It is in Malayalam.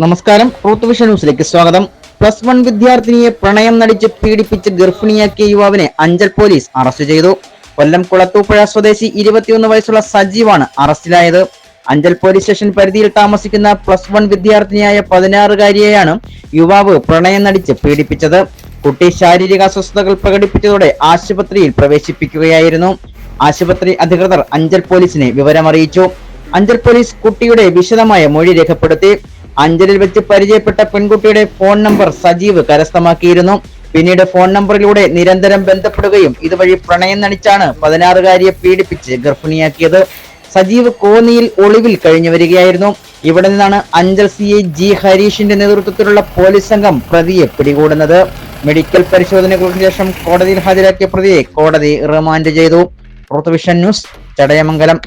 നമസ്കാരം. റൂത്ത് വിഷൻ ന്യൂസിലേക്ക് സ്വാഗതം. +1 വിദ്യാർത്ഥിനിയെ പ്രണയം നടിച്ച് പീഡിപ്പിച്ച് ഗർഭിണിയാക്കിയ യുവാവിനെ അഞ്ചൽ പോലീസ് അറസ്റ്റ് ചെയ്തു. കൊല്ലം കുളത്തൂപ്പുഴ സ്വദേശി 21 വയസ്സുള്ള സജീവാണ് അറസ്റ്റിലായത്. അഞ്ചൽ പോലീസ് സ്റ്റേഷൻ പരിധിയിൽ താമസിക്കുന്ന +1 വിദ്യാർത്ഥിനിയായ 16-കാരിയെയാണ് യുവാവ് പ്രണയം നടിച്ച് പീഡിപ്പിച്ചത്. കുട്ടി ശാരീരിക അസ്വസ്ഥതകൾ പ്രകടിപ്പിച്ചതോടെ ആശുപത്രിയിൽ പ്രവേശിപ്പിക്കുകയായിരുന്നു. ആശുപത്രി അധികൃതർ അഞ്ചൽ പോലീസിനെ വിവരമറിയിച്ചു. അഞ്ചൽ പോലീസ് കുട്ടിയുടെ വിശദമായ മൊഴി രേഖപ്പെടുത്തി. അഞ്ചലിൽ വെച്ച് പരിചയപ്പെട്ട പെൺകുട്ടിയുടെ ഫോൺ നമ്പർ സജീവ് കരസ്ഥമാക്കിയിരുന്നു. പിന്നീട് ഫോൺ നമ്പറിലൂടെ നിരന്തരം ബന്ധപ്പെടുകയും ഇതുവഴി പ്രണയം നടിച്ചാണ് 16-കാരിയെ പീഡിപ്പിച്ച് ഗർഭിണിയാക്കിയത്. സജീവ് കോന്നിയിൽ ഒളിവിൽ കഴിഞ്ഞു വരികയായിരുന്നു. ഇവിടെ നിന്നാണ് അഞ്ചൽ CI G ഹരീഷിന്റെ നേതൃത്വത്തിലുള്ള പോലീസ് സംഘം പ്രതിയെ പിടികൂടുന്നത്. മെഡിക്കൽ പരിശോധനകൾക്ക് ശേഷം കോടതിയിൽ ഹാജരാക്കിയ പ്രതിയെ കോടതി റിമാൻഡ് ചെയ്തു. Ruth vision news, Chadayamangalam.